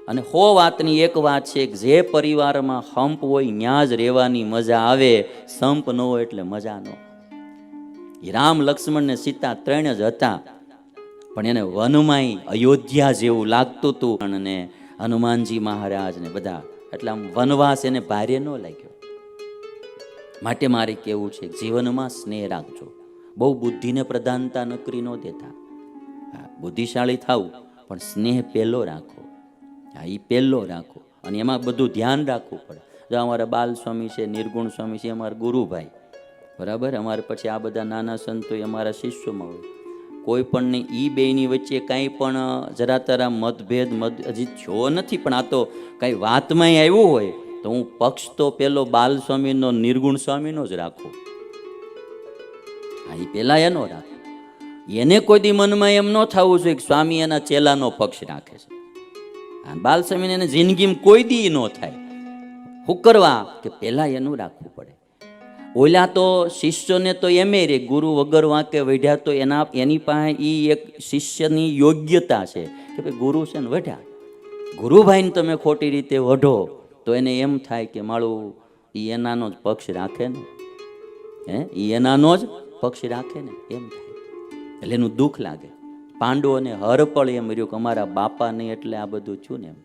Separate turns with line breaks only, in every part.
અને 100 વાતની એક વાત છે કે જે પરિવારમાં હંપ હોય ત્યાં જ રહેવાની મજા આવે, સંપ ન હોય એટલે મજા ન આવે. રામ, લક્ષ્મણ ને સીતા 3 જ હતા, પણ એને વનમાંય અયોધ્યા જેવું લાગતું હતું. અને હનુમાનજી મહારાજ ને બધા, એટલે આમ વનવાસ એને ભારે ન લાગ્યો. માટે મારે કેવું છે, જીવનમાં સ્નેહ રાખજો. બહુ બુદ્ધિને પ્રધાનતા નકરી ન દેતા. બુદ્ધિશાળી થાવું, પણ સ્નેહ પહેલો રાખો. એ પહેલો રાખો, અને એમાં બધું ધ્યાન રાખવું પડે. જો અમારા બાલ સ્વામી છે, નિર્ગુણ સ્વામી છે, અમારા ગુરુભાઈ, બરાબર. અમારે પછી આ બધા નાના સંતો અમારા શિષ્યોમાં હોય. કોઈ પણ ને ઈ બેની વચ્ચે કાંઈ પણ જરા તરા મતભેદ હજી થયો નથી, પણ આ તો કાંઈ વાતમાં આવ્યું હોય તો હું પક્ષ તો પેલો બાલ સ્વામીનો, નિર્ગુણ સ્વામીનો જ રાખું. એ પેલા એનો રાખો. એને કોઈ દી મનમાં એમ ન થવું જોઈએ કે સ્વામી એના ચેલાનો પક્ષ રાખે છે. બાલ સ્વામીને એને જિંદગીમાં કોઈ દી ન થાય. શું કરવા કે પેલા એનું રાખવું પડે. ઓલા તો શિષ્યને તો એમે રે, ગુરુ વગર વાંકે વઢ્યા, તો એની પાસે એ એક શિષ્યની યોગ્યતા છે કે ભાઈ ગુરુ છે ને વઢ્યા. ગુરુભાઈને તમે ખોટી રીતે વઢો તો એને એમ થાય કે મારું એ એનાનો જ પક્ષ રાખે ને, એ એનાનો જ પક્ષ રાખે ને, એમ થાય. એટલે એનું દુઃખ લાગે. પાંડવોને હરપળ એમ રહ્યું કે અમારા બાપા નહીં એટલે આ બધું થયું ને એમ.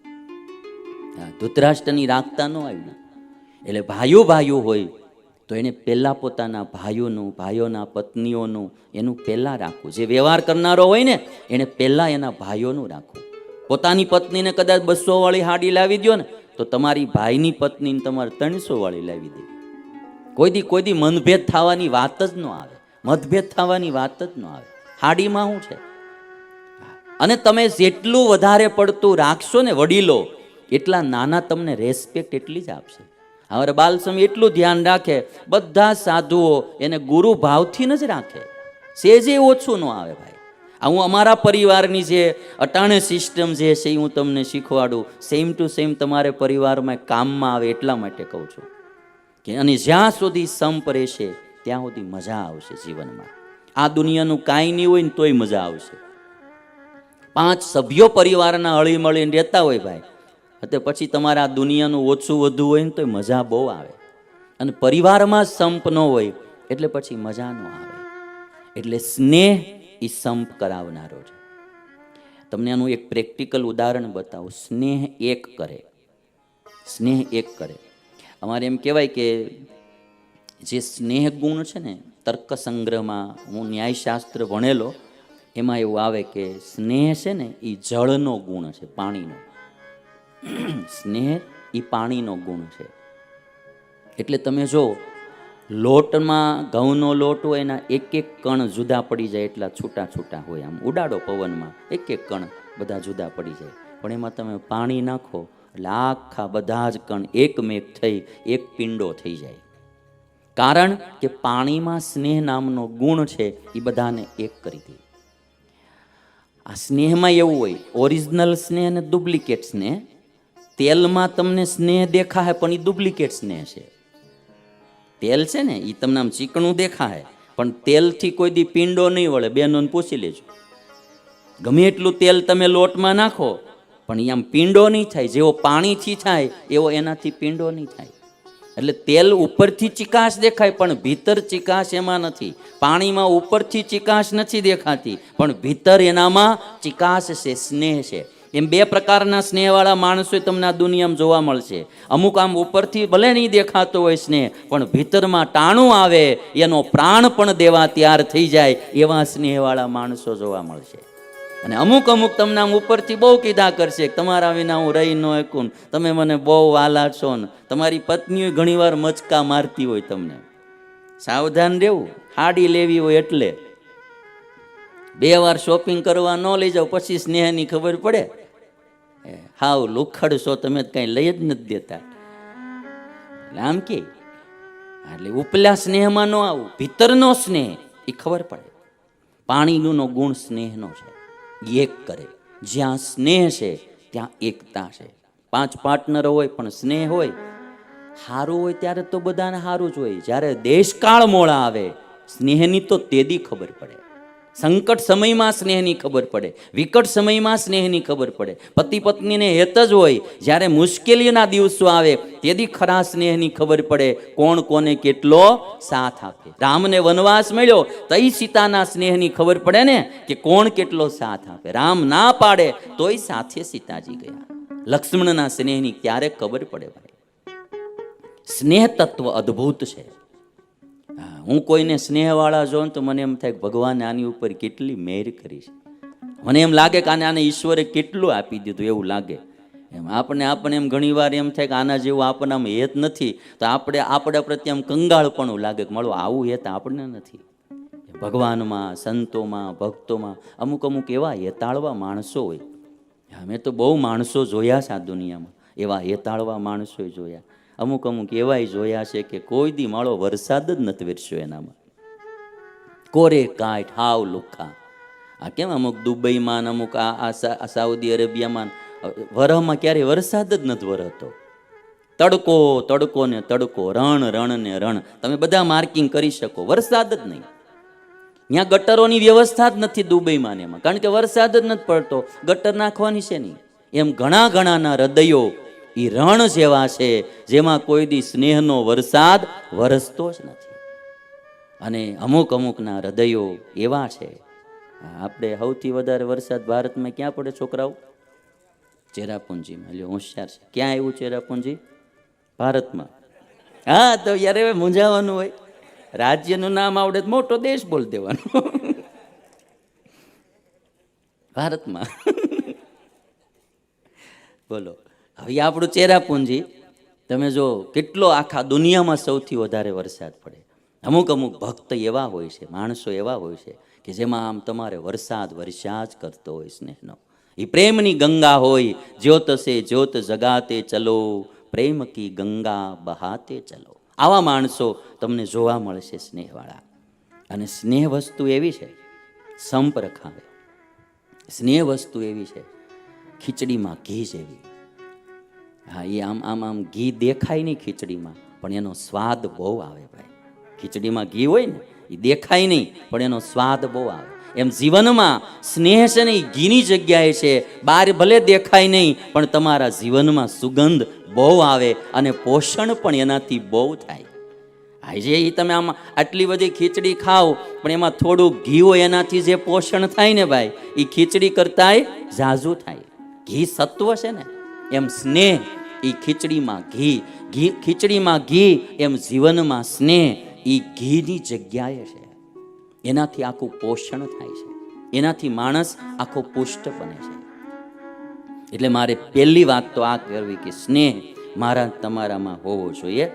ધૃતરાષ્ટ્રની રાખતા ન આવ્યું. એટલે ભાઈઓ હોય તો એને પહેલાં પોતાના ભાઈઓનું, ભાઈઓના પત્નીઓનું, એનું પહેલાં રાખવું. જે વ્યવહાર કરનારો હોય ને એને પહેલાં એના ભાઈઓનું રાખવું. પોતાની પત્નીને કદાચ 200 વાળી હાડી લાવી દો ને, તો તમારી ભાઈની પત્નીને તમારે 300 વાળી લાવી દે. કોઈ દી મનભેદ થવાની વાત જ ન આવે. મતભેદ થવાની વાત જ ન આવે. હાડીમાં શું છે? અને તમે જેટલું વધારે પડતું રાખશો ને વડીલો, એટલા નાના તમને રેસ્પેક્ટ એટલી જ આપશે. હવે બાલસ્વામી એટલું ધ્યાન રાખે, બધા સાધુઓ એને ગુરુ ભાવથી જ રાખે. સેજે ઓછું ન આવે ભાઈ. હું અમારા પરિવારની જે અટાણે સિસ્ટમ જે છે એ હું તમને શીખવાડું. સેમ ટુ સેમ તમારે પરિવારમાં કામમાં આવે એટલા માટે કહું છું કે અને જ્યાં સુધી સંપ રહેશે ત્યાં સુધી મજા આવશે જીવનમાં. આ દુનિયાનું કાંઈ નહીં હોય ને તોય મજા આવશે. 5 સભ્યો પરિવારના હળી મળીને રહેતા હોય ભાઈ, તો પછી તમારે આ દુનિયાનું ઓછું વધુ હોય ને તો મજા બહુ આવે. અને પરિવારમાં સંપ ન હોય એટલે પછી મજા ન આવે. એટલે સ્નેહ એ સંપ કરાવનારો છે. તમને આનું એક પ્રેક્ટિકલ ઉદાહરણ બતાવું. સ્નેહ એક કરે. સ્નેહ એક કરે. અમારે એમ કહેવાય કે જે સ્નેહ ગુણ છે ને, તર્ક સંગ્રહમાં હું ન્યાયશાસ્ત્ર ભણેલો, એમાં એવું આવે કે સ્નેહ છે ને એ જળનો ગુણ છે, પાણીનો. સ્નેહ એ પાણીનો ગુણ છે. એટલે તમે જો લોટમાં, ઘઉંનો લોટ હોય એના એક કણ જુદા પડી જાય એટલા છૂટા છૂટા હોય. આમ ઉડાડો પવનમાં, એક કણ બધા જુદા પડી જાય. પણ એમાં તમે પાણી નાખો એટલે આખા બધા જ કણ એકમેક થઈ એક પિંડો થઈ જાય. કારણ કે પાણીમાં સ્નેહ નામનો ગુણ છે, એ બધાને એક કરી દે. આ સ્નેહમાં એવું હોય, ઓરિજિનલ સ્નેહ અને ડુપ્લિકેટ સ્નેહ. તેલમાં તમને સ્નેહ દેખાય પણ એ ડુપ્લિકેટ સ્નેહ છે. તેલ છે ને એ તમને આમ ચીકણું દેખાય, પણ તેલથી કોઈ દી પીંડો નહીં વળે. બેનોને પૂછી લેજો. ગમે એટલું તેલ તમે લોટમાં નાખો પણ એ આમ પીંડો નહીં થાય. જેવો પાણીથી થાય એવો એનાથી પીંડો નહીં થાય. એટલે તેલ ઉપરથી ચિકાશ દેખાય પણ ભીતર ચિકાશ એમાં નથી. પાણીમાં ઉપરથી ચિકાશ નથી દેખાતી પણ ભીતર એનામાં ચિકાશ છે, સ્નેહ છે. એમ 2 પ્રકારના સ્નેહવાળા માણસો તમને આ દુનિયામાં જોવા મળશે. અમુક આમ ઉપરથી ભલે નહીં દેખાતો હોય સ્નેહ, પણ ભીતરમાં ટાણું આવે, એનો પ્રાણ પણ દેવા તૈયાર થઈ જાય એવા સ્નેહવાળા માણસો જોવા મળશે. અને અમુક તમને આમ ઉપરથી બહુ કીધા કરશે, તમારા વિના હું રહી ન શકું, તમે મને બહુ વાલા છો ને. તમારી પત્નીઓ ઘણીવાર મચકા મારતી હોય તમને. સાવધાન રહેવું. હાડી લેવી હોય એટલે 2 વાર શોપિંગ કરવા ન લઈ જાઓ, પછી સ્નેહની ખબર પડે. હાવ લુખડ છો તમે, કઈ લઈ જ નથી દેતા. આમ કે એટલે ઉપલા સ્નેહમાં ન આવું. ભીતરનો સ્નેહ એ ખબર પડે. પાણીનો ગુણ સ્નેહનો છે. એક કરે. જ્યાં સ્નેહ છે ત્યાં એકતા છે. 5 પાર્ટનર હોય પણ સ્નેહ હોય, સારું હોય ત્યારે તો બધાને સારું જ હોય. જ્યારે દેશકાળ મોળા આવે સ્નેહની તો તેદી ખબર પડે. સંકટ સમયમાં સ્નેહની ખબર પડે, વિકટ સમયમાં સ્નેહની ખબર પડે. પતિ પત્નીને હેત જ હોય, જ્યારે મુશ્કેલીના દિવસો આવે તેથી ખરા સ્નેહની ખબર પડે, કોણ કોને કેટલો સાથ આપે. રામને વનવાસ મળ્યો તઈ સીતાના સ્નેહની ખબર પડે ને કે કોણ કેટલો સાથ આપે. રામ ના પાડે તોય સાથે સીતાજી ગયા. લક્ષ્મણના સ્નેહની ક્યારે ખબર પડે ભાઈ. સ્નેહ તત્વ અદ્ભુત છે. હું કોઈને સ્નેહવાળા જોઉં તો મને એમ થાય કે ભગવાને આની ઉપર કેટલી મહેર કરી છે. મને એમ લાગે કે આને ઈશ્વરે કેટલું આપી દીધું એવું લાગે. એમ આપણે એમ ઘણી વાર એમ થાય કે આના જેવું આપણને આમ હેત નથી, તો આપણે પ્રત્યે આમ કંગાળપણું લાગે કે મળો આવું હેત આપણને નથી. ભગવાનમાં, સંતોમાં, ભક્તોમાં અમુક એવા હેતાળવા માણસો હોય. મેં તો બહુ માણસો જોયા છે આ દુનિયામાં, એવા હેતાળવા માણસો જોયા. અમુક એવાય જોયા છે કે કોઈ દી માળો વરસાદ જ નથી વરસ્યો એનામાં. કોરે કાંઠ હાવ લુખા. આ કેમ અમુક દુબઈમાં, અમુક આ સાઉદી અરેબિયામાં વરહમાં ક્યારેય વરસાદ જ નથી વરસતો. તડકો ને તડકો, રણ ને રણ. તમે બધા માર્કિંગ કરી શકો, વરસાદ જ નહીં. ત્યાં ગટરોની વ્યવસ્થા જ નથી દુબઈમાં ને એમાં, કારણ કે વરસાદ જ નથી પડતો. ગટર નાખવાની છે નહીં. એમ ઘણાના હૃદયો એ રણ જેવા છે, જેમાં કોઈ દી સ્નેહનો વરસાદ વરસતો જ નથી. અને અમુકના હૃદયો એવા છે. આપણે સૌથી વધારે વરસાદ ભારતમાં ક્યાં પડે છોકરાઓ? ચેરાપુંજીમાં. એટલે હોશિયાર છે. ક્યાં આવ્યું ચેરાપુંજી? ભારતમાં. હા, તો યાર હવે મૂંઝાવાનું હોય. રાજ્યનું નામ આવડે તો મોટો દેશ બોલ દેવાનો. ભારતમાં. બોલો, હવે આપણું ચેરાપુંજી તમે જો કેટલો આખા દુનિયામાં સૌથી વધારે વરસાદ પડે. અમુક ભક્ત એવા હોય છે, માણસો એવા હોય છે કે જેમાં આમ તમારે વરસાદ વરસ્યા જ કરતો હોય સ્નેહનો. એ પ્રેમની ગંગા હોય. જ્યોત સે જ્યોત જગાતે ચલો, પ્રેમ કી ગંગા બહાતે ચલો. આવા માણસો તમને જોવા મળશે સ્નેહવાળા. અને સ્નેહ વસ્તુ એવી છે, સંપ રખાવે. સ્નેહ વસ્તુ એવી છે, ખીચડીમાં ઘી જેવી. હા, એ આમ ઘી દેખાય નહીં ખીચડીમાં, પણ એનો સ્વાદ બહુ આવે ભાઈ. ખીચડીમાં ઘી હોય ને, એ દેખાય નહીં પણ એનો સ્વાદ બહુ આવે. એમ જીવનમાં સ્નેહ છે ને એ ઘીની જગ્યાએ છે. બહાર ભલે દેખાય નહીં પણ તમારા જીવનમાં સુગંધ બહુ આવે અને પોષણ પણ એનાથી બહુ થાય. આજે એ તમે આમ આટલી બધી ખીચડી ખાઓ પણ એમાં થોડું ઘી હોય, એનાથી જે પોષણ થાય ને ભાઈ, એ ખીચડી કરતાંય ઝાઝુ થાય. ઘી સત્વ છે ને, એમ સ્નેહ એ ખીચડીમાં ઘી, ખીચડીમાં ઘી એમ જીવનમાં સ્નેહ એ ઘીની જગ્યાએ છે. એનાથી આખું પોષણ થાય છે, એનાથી માણસ આખો પુષ્ટ બને છે. એટલે મારે પહેલી વાત તો આ કરવી કે સ્નેહ મારા તમારામાં હોવો જોઈએ.